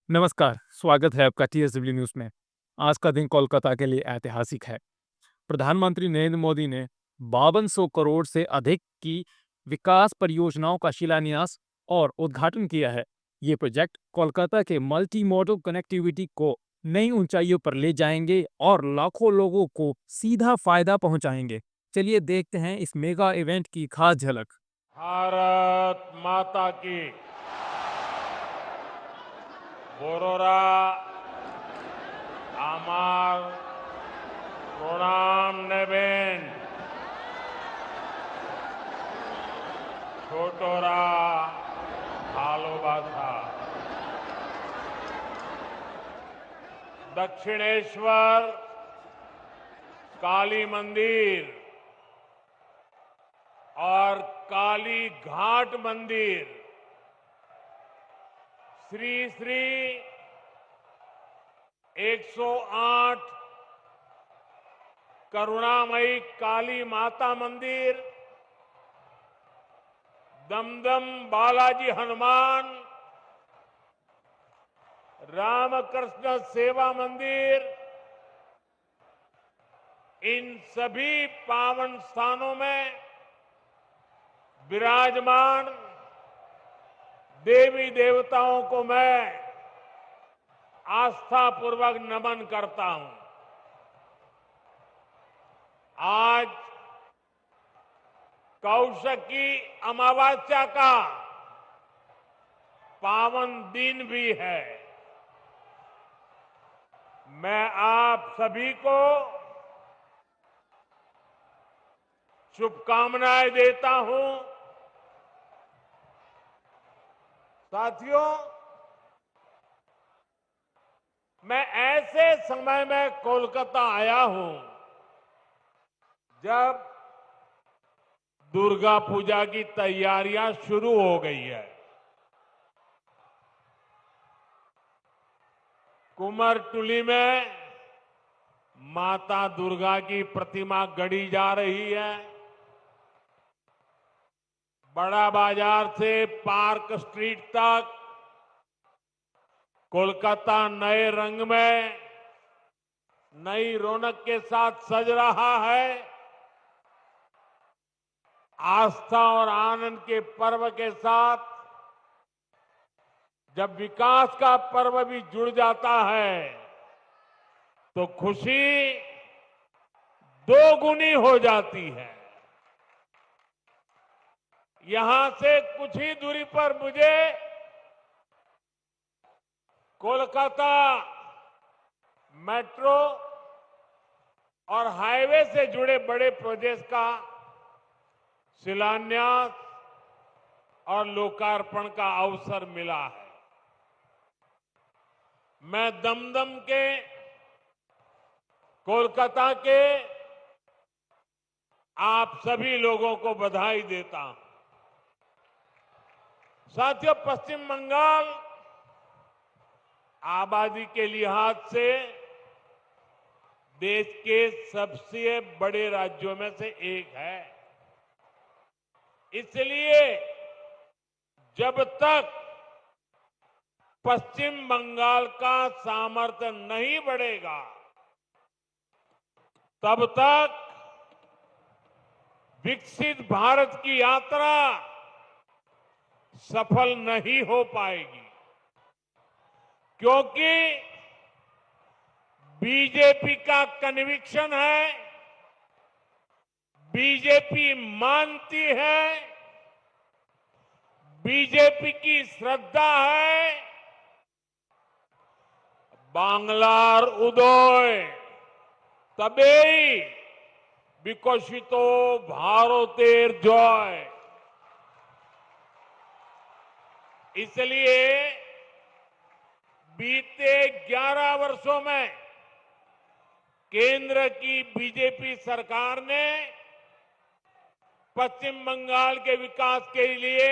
नमस्कार, स्वागत है आपका टीएसडब्ल्यू न्यूज़ में। आज का दिन कोलकाता के लिए ऐतिहासिक है। प्रधानमंत्री नरेंद्र मोदी ने 5200 करोड़ से अधिक की विकास परियोजनाओं का शिलान्यास और उद्घाटन किया है। ये प्रोजेक्ट कोलकाता के मल्टी मॉडल कनेक्टिविटी को नई ऊंचाइयों पर ले जाएंगे और लाखों लोगों को सीधा फायदा पहुंचाएंगे। चलिए देखते हैं इस मेगा इवेंट की खास झलक। भारत माता की बोरोरा आमार प्रणाम नेबेन छोटोरा भालोबासा दक्षिणेश्वर काली मंदिर और काली घाट मंदिर श्री श्री 108 करुणामयी काली माता मंदिर, दमदम बालाजी हनुमान, रामकृष्ण सेवा मंदिर, इन सभी पावन स्थानों में विराजमान देवी देवताओं को मैं आस्था पूर्वक नमन करता हूं। आज कौशकी अमावस्या का पावन दिन भी है। मैं आप सभी को शुभकामनाएं देता हूं। साथियों, मैं ऐसे समय में कोलकाता आया हूं जब दुर्गा पूजा की तैयारियां शुरू हो गई है। कुमारटुली में माता दुर्गा की प्रतिमा गढ़ी जा रही है। बड़ा बाजार से पार्क स्ट्रीट तक कोलकाता नए रंग में, नई रौनक के साथ सज रहा है। आस्था और आनंद के पर्व के साथ जब विकास का पर्व भी जुड़ जाता है तो खुशी दोगुनी हो जाती है। यहां से कुछ ही दूरी पर मुझे कोलकाता मेट्रो और हाईवे से जुड़े बड़े प्रोजेक्ट का शिलान्यास और लोकार्पण का अवसर मिला है। मैं दमदम के, कोलकाता के आप सभी लोगों को बधाई देता हूं। साथियों, पश्चिम बंगाल आबादी के लिहाज से देश के सबसे बड़े राज्यों में से एक है। इसलिए जब तक पश्चिम बंगाल का सामर्थ्य नहीं बढ़ेगा तब तक विकसित भारत की यात्रा सफल नहीं हो पाएगी, क्योंकि बीजेपी का कन्विक्शन है, बीजेपी मानती है, बीजेपी की श्रद्धा है, बांग्लार उदय तबेई विकसितो भारतेर जय। इसलिए बीते 11 वर्षों में केंद्र की बीजेपी सरकार ने पश्चिम बंगाल के विकास के लिए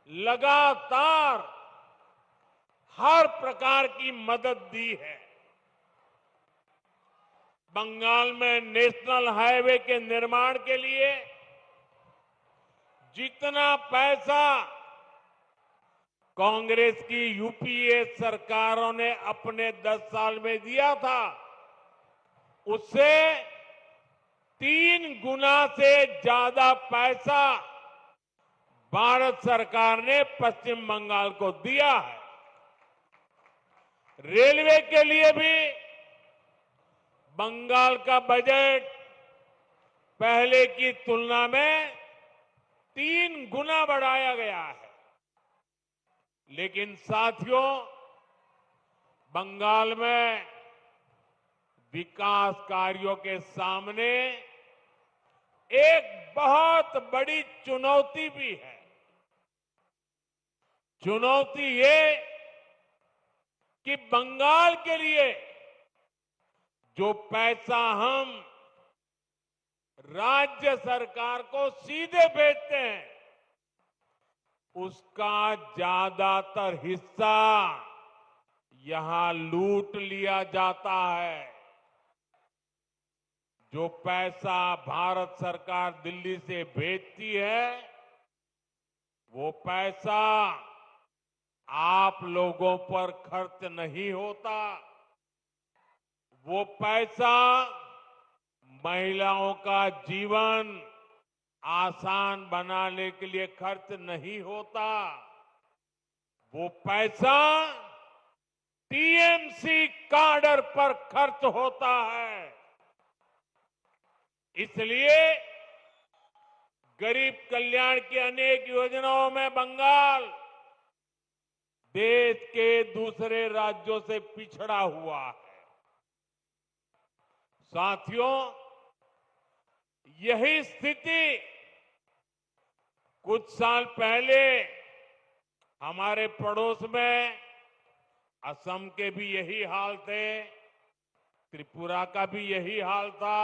लगातार हर प्रकार की मदद दी है। बंगाल में नेशनल हाईवे के निर्माण के लिए जितना पैसा कांग्रेस की यूपीए सरकारों ने अपने 10 साल में दिया था, उससे 3 गुना से ज्यादा पैसा भारत सरकार ने पश्चिम बंगाल को दिया है। रेलवे के लिए भी बंगाल का बजट पहले की तुलना में 3 गुना बढ़ाया गया है। लेकिन साथियों, बंगाल में विकास कार्यों के सामने एक बहुत बड़ी चुनौती भी है। चुनौती ये कि बंगाल के लिए जो पैसा हम राज्य सरकार को सीधे भेजते हैं, उसका ज्यादातर हिस्सा यहां लूट लिया जाता है। जो पैसा भारत सरकार दिल्ली से भेजती है, वो पैसा आप लोगों पर खर्च नहीं होता। वो पैसा महिलाओं का जीवन आसान बनाने के लिए खर्च नहीं होता। वो पैसा टीएमसी काडर पर खर्च होता है। इसलिए गरीब कल्याण की अनेक योजनाओं में बंगाल देश के दूसरे राज्यों से पिछड़ा हुआ है। साथियों, यही स्थिति कुछ साल पहले हमारे पड़ोस में असम के भी यही हाल थे, त्रिपुरा का भी यही हाल था।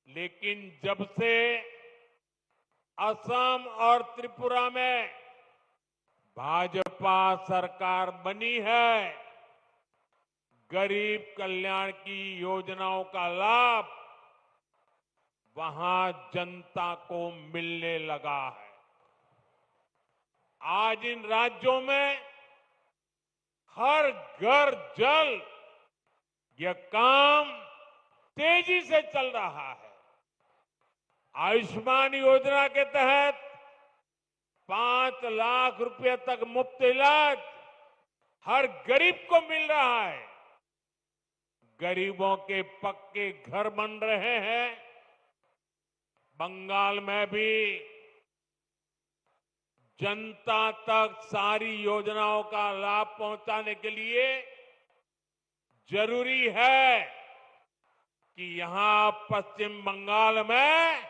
लेकिन जब से असम और त्रिपुरा में भाजपा सरकार बनी है, गरीब कल्याण की योजनाओं का लाभ वहां जनता को मिलने लगा है। आज इन राज्यों में हर घर जल यह काम तेजी से चल रहा है। आयुष्मान योजना के तहत 5 लाख रुपए तक मुफ्त इलाज हर गरीब को मिल रहा है। गरीबों के पक्के घर बन रहे हैं। बंगाल में भी जनता तक सारी योजनाओं का लाभ पहुंचाने के लिए जरूरी है कि यहां पश्चिम बंगाल में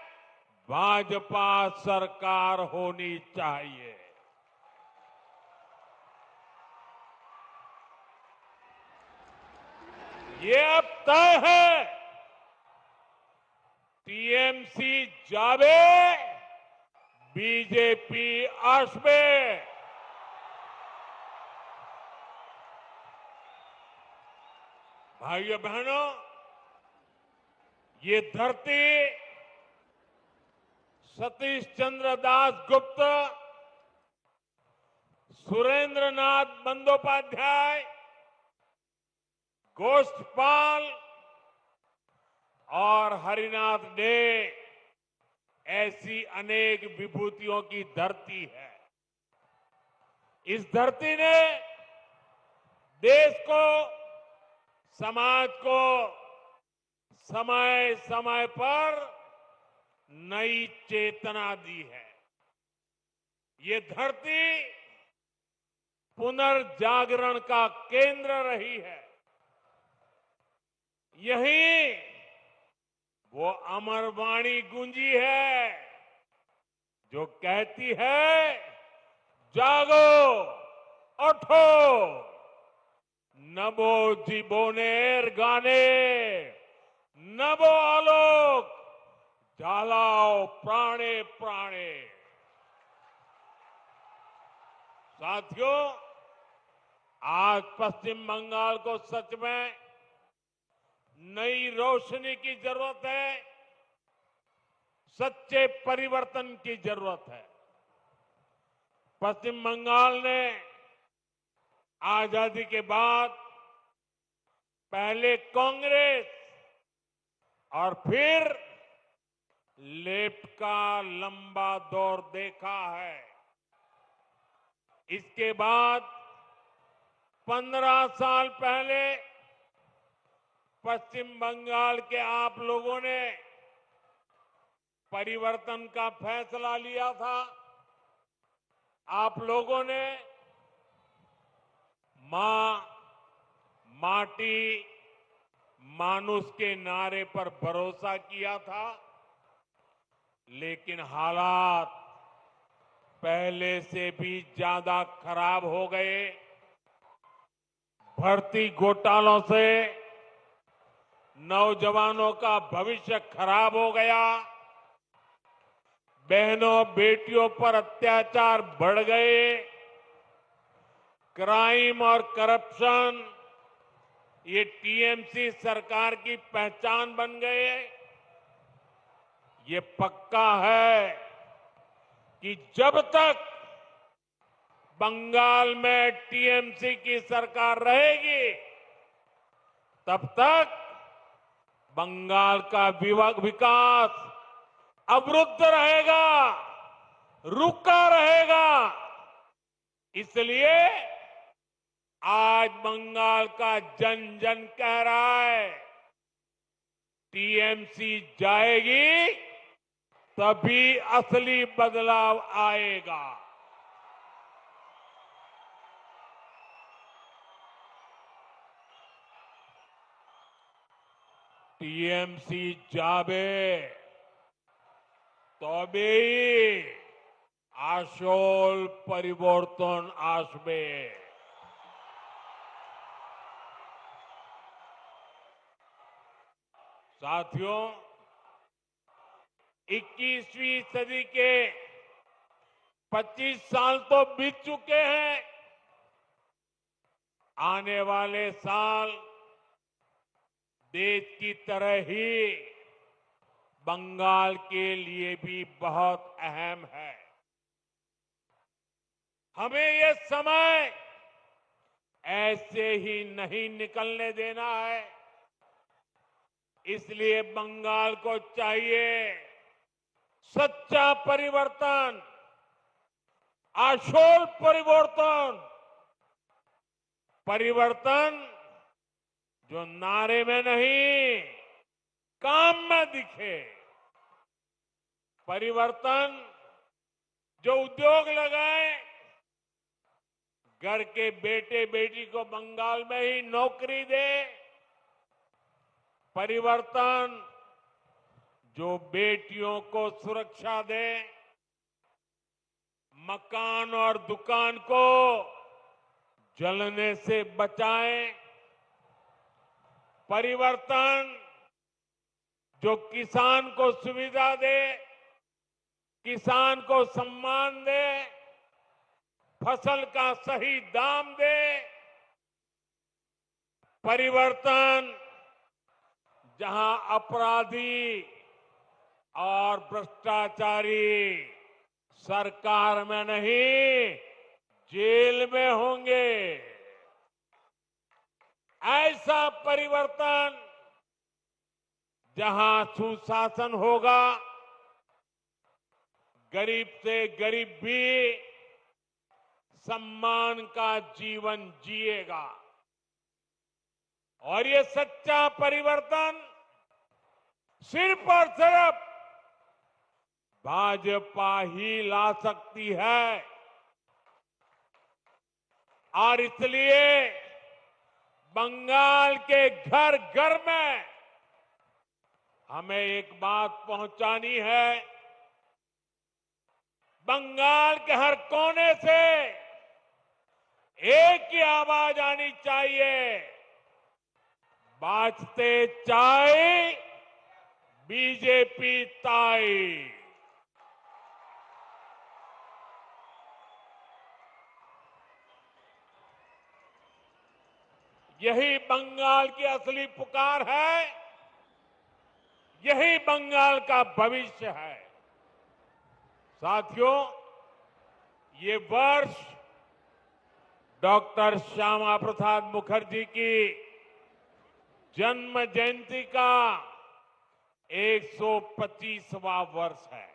भाजपा सरकार होनी चाहिए। ये अब तय है। टीएमसी जावे, बीजेपी आसबे। भाइयों बहनों, ये धरती सतीश चंद्र दास गुप्त, सुरेंद्र नाथ बंदोपाध्याय, गोष्ठपाल और हरिनाथ डे ऐसी अनेक विभूतियों की धरती है। इस धरती ने देश को, समाज को समय समय पर नई चेतना दी है। ये धरती पुनर्जागरण का केंद्र रही है। यही वो अमर वाणी गूंजी है जो कहती है, जागो, उठो, नभो जीवोनेर गाने, नभो आलोक, जालाओ प्राणे प्राणे। साथियों, आज पश्चिम बंगाल को सच में नई रोशनी की जरूरत है, सच्चे परिवर्तन की जरूरत है। पश्चिम बंगाल ने आजादी के बाद पहले कांग्रेस और फिर लेफ्ट का लंबा दौर देखा है। इसके बाद 15 साल पहले पश्चिम बंगाल के आप लोगों ने परिवर्तन का फैसला लिया था। आप लोगों ने मां, माटी, मानुष के नारे पर भरोसा किया था, लेकिन हालात पहले से भी ज्यादा खराब हो गए। भर्ती घोटालों से नौजवानों का भविष्य खराब हो गया। बहनों बेटियों पर अत्याचार बढ़ गए। क्राइम और करप्शन ये टीएमसी सरकार की पहचान बन गए। ये पक्का है कि जब तक बंगाल में टीएमसी की सरकार रहेगी, तब तक बंगाल का विकास अवरुद्ध रहेगा, रुका रहेगा। इसलिए आज बंगाल का जन जन कह रहा है, टीएमसी जाएगी तभी असली बदलाव आएगा। टीएमसी जाबे तबेई আসল পরিবর্তন আসবে। साथियों, 21वीं सदी के 25 साल तो बीत चुके हैं। आने वाले साल देश की तरह ही बंगाल के लिए भी बहुत अहम है। हमें ये समय ऐसे ही नहीं निकलने देना है। इसलिए बंगाल को चाहिए सच्चा परिवर्तन, आशोल परिवर्तन, परिवर्तन जो नारे में नहीं काम में दिखे, परिवर्तन जो उद्योग लगाए, घर के बेटे बेटी को बंगाल में ही नौकरी दे, परिवर्तन जो बेटियों को सुरक्षा दे, मकान और दुकान को जलने से बचाए, परिवर्तन जो किसान को सुविधा दे, किसान को सम्मान दे, फसल का सही दाम दे, परिवर्तन जहां अपराधी और भ्रष्टाचारी सरकार में नहीं जेल में होंगे, ऐसा परिवर्तन जहां सुशासन होगा, गरीब से गरीब भी सम्मान का जीवन जिएगा। और ये सच्चा परिवर्तन सिर्फ और सिर्फ भाजपा ही ला सकती है। और इसलिए बंगाल के घर घर में हमें एक बात पहुंचानी है। बंगाल के हर कोने से एक ही आवाज आनी चाहिए, बाजते चाय बीजेपी ताई। यही बंगाल की असली पुकार है, यही बंगाल का भविष्य है। साथियों, ये वर्ष डॉक्टर श्यामा प्रसाद मुखर्जी की जन्म जयंती का 125वां वर्ष है।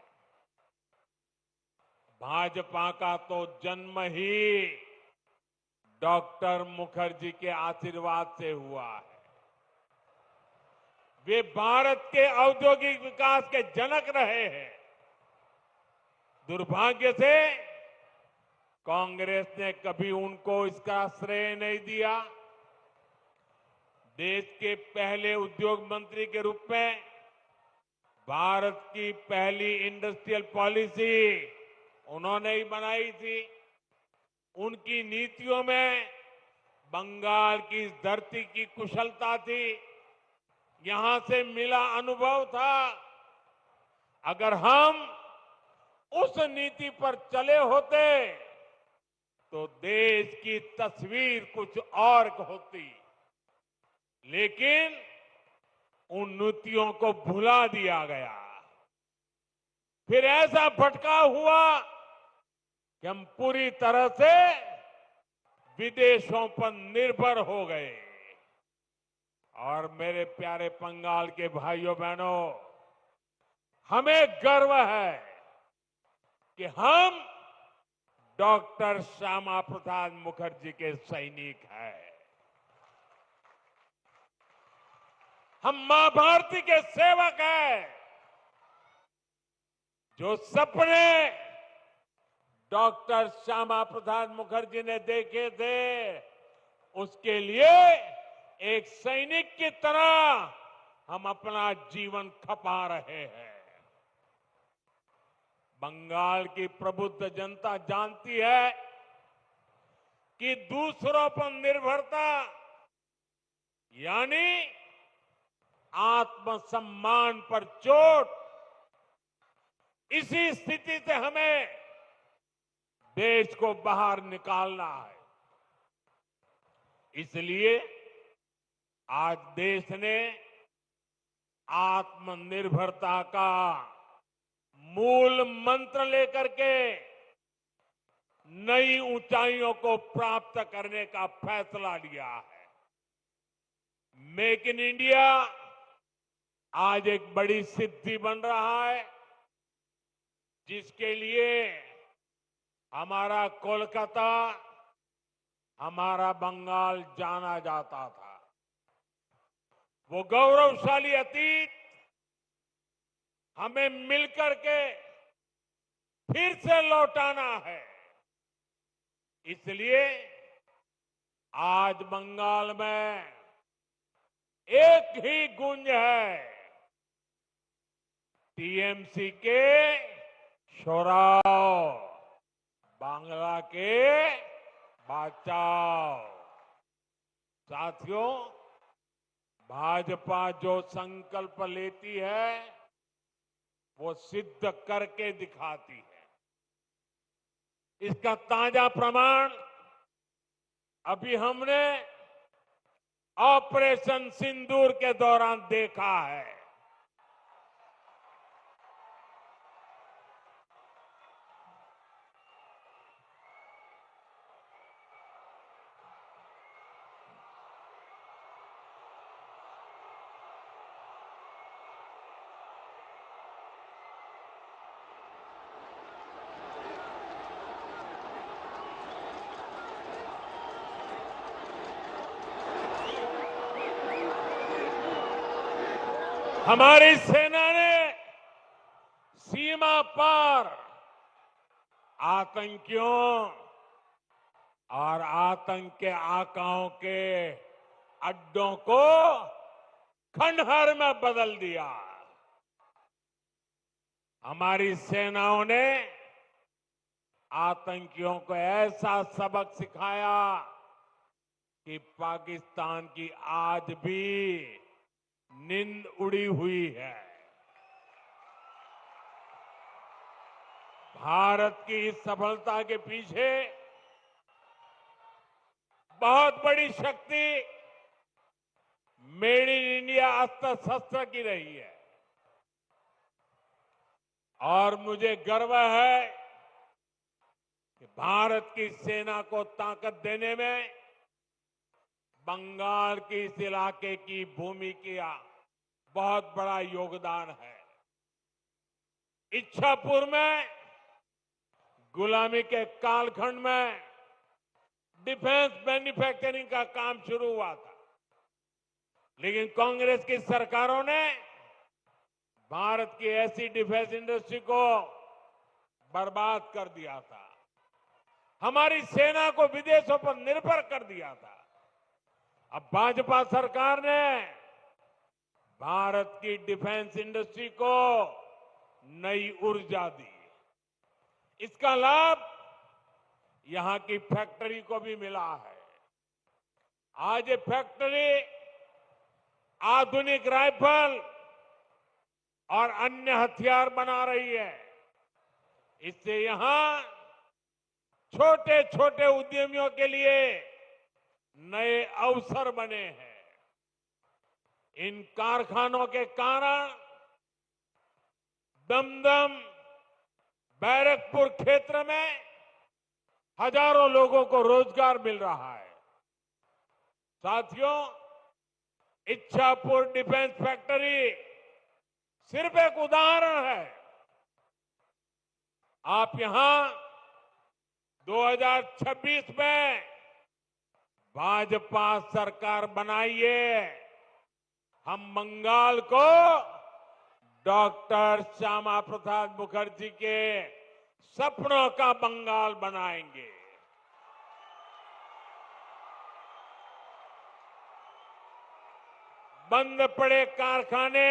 भाजपा का तो जन्म ही डॉक्टर मुखर्जी के आशीर्वाद से हुआ है। वे भारत के औद्योगिक विकास के जनक रहे हैं। दुर्भाग्य से कांग्रेस ने कभी उनको इसका श्रेय नहीं दिया। देश के पहले उद्योग मंत्री के रूप में भारत की पहली इंडस्ट्रियल पॉलिसी उन्होंने ही बनाई थी। उनकी नीतियों में बंगाल की इस धरती की कुशलता थी, यहां से मिला अनुभव था। अगर हम उस नीति पर चले होते तो देश की तस्वीर कुछ और होती, लेकिन उन नीतियों को भुला दिया गया। फिर ऐसा भटकाव हुआ कि हम पूरी तरह से विदेशों पर निर्भर हो गए। और मेरे प्यारे बंगाल के भाइयों बहनों, हमें गर्व है कि हम डॉक्टर श्यामा प्रसाद मुखर्जी के सैनिक हैं। हम मां भारती के सेवक हैं। जो सपने डॉक्टर श्यामा प्रसाद मुखर्जी ने देखे थे, उसके लिए एक सैनिक की तरह हम अपना जीवन खपा रहे हैं। बंगाल की प्रबुद्ध जनता जानती है कि दूसरों पर निर्भरता यानी आत्मसम्मान पर चोट, इसी स्थिति से हमें देश को बाहर निकालना है। इसलिए आज देश ने आत्मनिर्भरता का मूल मंत्र लेकर के नई ऊंचाइयों को प्राप्त करने का फैसला लिया है। मेक इन इंडिया आज एक बड़ी सिद्धि बन रहा है, जिसके लिए हमारा कोलकाता, हमारा बंगाल जाना जाता था। वो गौरवशाली अतीत हमें मिलकर के फिर से लौटाना है। इसलिए आज बंगाल में एक ही गूंज है, टीएमसी के शोराव, बांग्ला के बचाओ। साथियों, भाजपा जो संकल्प लेती है वो सिद्ध करके दिखाती है। इसका ताजा प्रमाण अभी हमने ऑपरेशन सिंदूर के दौरान देखा है। हमारी सेना ने सीमा पार आतंकियों और आतंक के आकाओं के अड्डों को खंडहर में बदल दिया। हमारी सेनाओं ने आतंकियों को ऐसा सबक सिखाया कि पाकिस्तान की आज भी नींद उड़ी हुई है। भारत की इस सफलता के पीछे बहुत बड़ी शक्ति मेड इन इंडिया अस्त्र शस्त्र की रही है। और मुझे गर्व है कि भारत की सेना को ताकत देने में बंगाल के इस इलाके की भूमि का बहुत बड़ा योगदान है। इच्छापुर में गुलामी के कालखंड में डिफेंस मैन्युफैक्चरिंग का काम शुरू हुआ था, लेकिन कांग्रेस की सरकारों ने भारत की ऐसी डिफेंस इंडस्ट्री को बर्बाद कर दिया था, हमारी सेना को विदेशों पर निर्भर कर दिया था। अब भाजपा सरकार ने भारत की डिफेंस इंडस्ट्री को नई ऊर्जा दी। इसका लाभ यहां की फैक्ट्री को भी मिला है। आज ये फैक्ट्री आधुनिक राइफल और अन्य हथियार बना रही है। इससे यहां छोटे छोटे उद्यमियों के लिए नए अवसर बने हैं। इन कारखानों के कारण दमदम, बैरकपुर क्षेत्र में हजारों लोगों को रोजगार मिल रहा है। साथियों, इच्छापुर डिफेंस फैक्ट्री सिर्फ एक उदाहरण है। आप यहां 2026 में भाजपा सरकार बनाइए, हम बंगाल को डॉक्टर श्यामा प्रसाद मुखर्जी के सपनों का बंगाल बनाएंगे। बंद पड़े कारखाने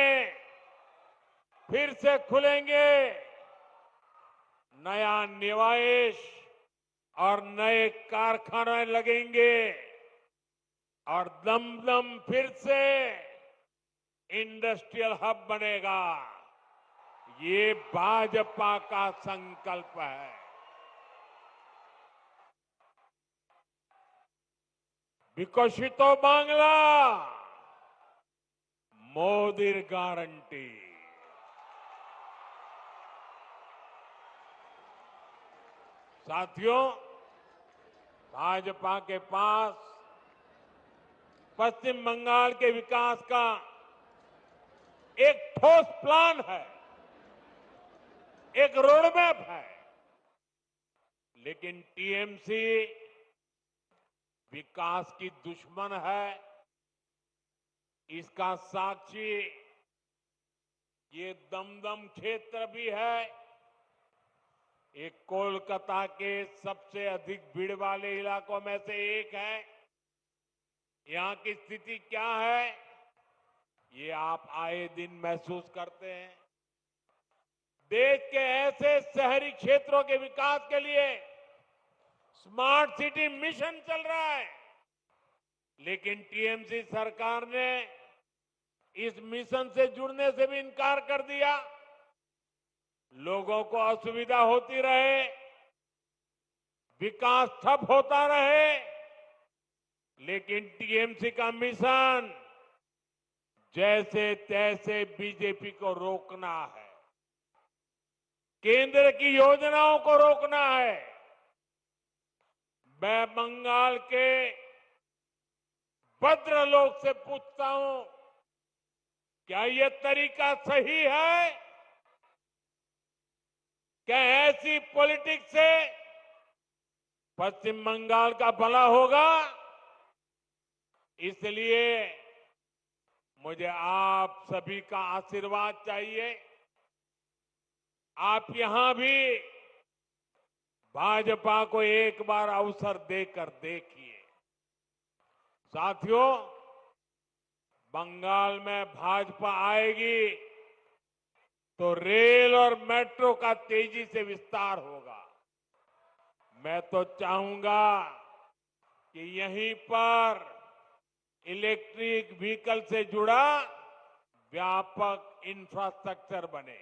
फिर से खुलेंगे, नया निवेश और नए कारखाने लगेंगे और दमदम फिर से इंडस्ट्रियल हब बनेगा। ये भाजपा का संकल्प है। विकसितो बांग्ला, मोदीर गारंटी। साथियों, भाजपा के पास पश्चिम बंगाल के विकास का एक ठोस प्लान है, एक रोडमैप है, लेकिन टीएमसी विकास की दुश्मन है। इसका साक्षी ये दमदम क्षेत्र भी है। एक कोलकाता के सबसे अधिक भीड़ वाले इलाकों में से एक है। यहां की स्थिति क्या है, ये आप आए दिन महसूस करते हैं। देश के ऐसे शहरी क्षेत्रों के विकास के लिए स्मार्ट सिटी मिशन चल रहा है, लेकिन टीएमसी सरकार ने इस मिशन से जुड़ने से भी इनकार कर दिया। लोगों को असुविधा होती रहे, विकास ठप होता रहे, लेकिन टीएमसी का मिशन जैसे तैसे बीजेपी को रोकना है, केंद्र की योजनाओं को रोकना है। मैं बंगाल के भद्रलोक से पूछता हूं, क्या यह तरीका सही है? क्या ऐसी पॉलिटिक्स से पश्चिम बंगाल का भला होगा? इसलिए मुझे आप सभी का आशीर्वाद चाहिए। आप यहां भी भाजपा को एक बार अवसर देकर देखिए। साथियों, बंगाल में भाजपा आएगी तो रेल और मेट्रो का तेजी से विस्तार होगा। मैं तो चाहूंगा कि यहीं पर इलेक्ट्रिक व्हीकल से जुड़ा व्यापक इंफ्रास्ट्रक्चर बने।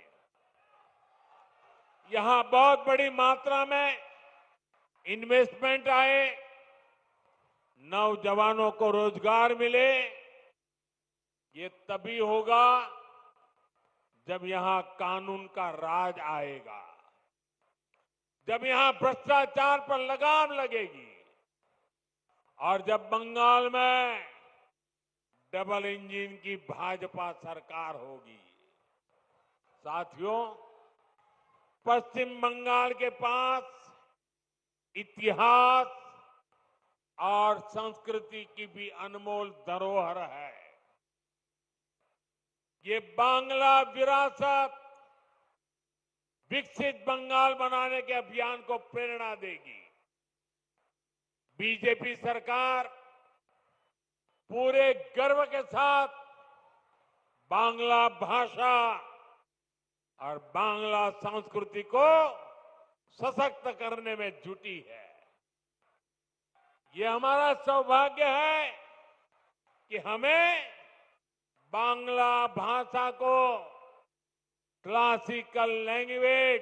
यहां बहुत बड़ी मात्रा में इन्वेस्टमेंट आए, नौजवानों को रोजगार मिले। ये तभी होगा जब यहां कानून का राज आएगा, जब यहां भ्रष्टाचार पर लगाम लगेगी और जब बंगाल में डबल इंजन की भाजपा सरकार होगी। साथियों, पश्चिम बंगाल के पास इतिहास और संस्कृति की भी अनमोल धरोहर है। ये बांग्ला विरासत विकसित बंगाल बनाने के अभियान को प्रेरणा देगी। बीजेपी सरकार पूरे गर्व के साथ बांग्ला भाषा और बांग्ला संस्कृति को सशक्त करने में जुटी है। ये हमारा सौभाग्य है कि हमें बांग्ला भाषा को क्लासिकल लैंग्वेज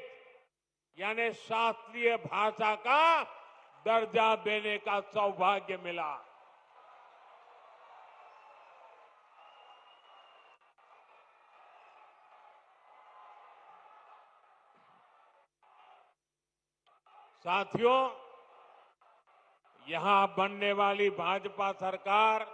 यानी शास्त्रीय भाषा का दर्जा देने का सौभाग्य मिला। साथियों, यहां बनने वाली भाजपा सरकार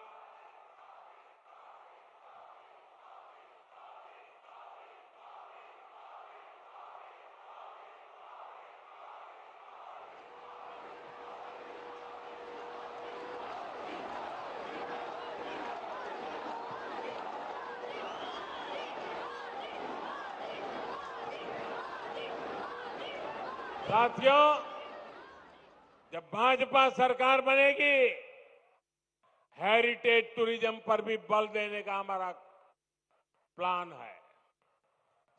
साथियों, जब भाजपा सरकार बनेगी, हेरिटेज टूरिज्म पर भी बल देने का हमारा प्लान है।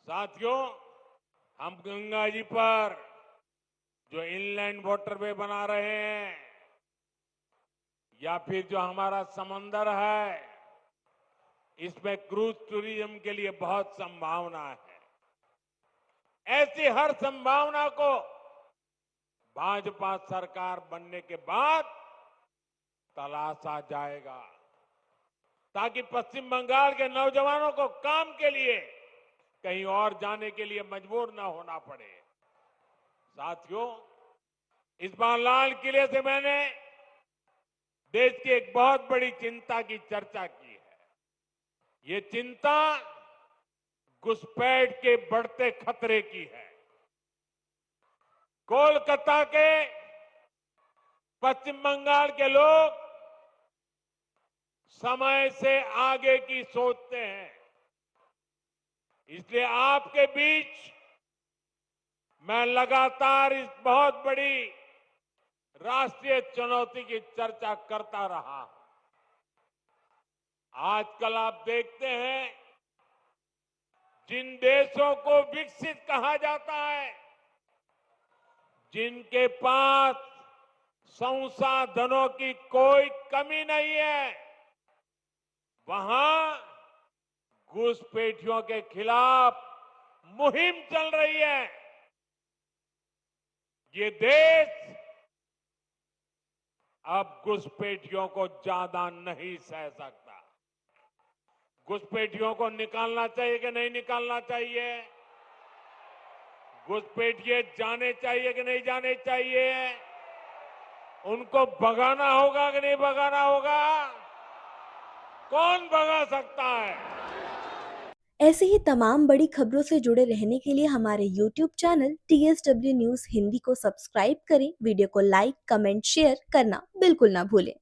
साथियों, हम गंगा जी पर जो इनलैंड वाटरवे बना रहे हैं या फिर जो हमारा समंदर है, इसमें क्रूज टूरिज्म के लिए बहुत संभावना है। ऐसी हर संभावना को भाजपा सरकार बनने के बाद तलाशा जाएगा ताकि पश्चिम बंगाल के नौजवानों को काम के लिए कहीं और जाने के लिए मजबूर न होना पड़े। साथियों, इस बार लाल किले से मैंने देश की एक बहुत बड़ी चिंता की चर्चा की है। ये चिंता घुसपैठ के बढ़ते खतरे की है। कोलकाता के पश्चिम बंगाल के लोग समय से आगे की सोचते हैं। इसलिए आपके बीच मैं लगातार इस बहुत बड़ी राष्ट्रीय चुनौती की चर्चा करता रहा हूं। आजकल आप देखते हैं, जिन देशों को विकसित कहा जाता है, जिनके पास संसाधनों की कोई कमी नहीं है, वहां घुसपैठियों के खिलाफ मुहिम चल रही है। ये देश अब घुसपैठियों को ज्यादा नहीं सह सकता। घुसपैठियों को निकालना चाहिए कि नहीं निकालना चाहिए? घुसपैठिए जाने चाहिए कि नहीं जाने चाहिए? उनको भगाना होगा कि नहीं भगाना होगा? कौन भगा सकता है? ऐसे ही तमाम बड़ी खबरों से जुड़े रहने के लिए हमारे YouTube channel TSW news Hindi को सब्सक्राइब करें। वीडियो को लाइक, कमेंट, शेयर करना बिल्कुल ना भूलें।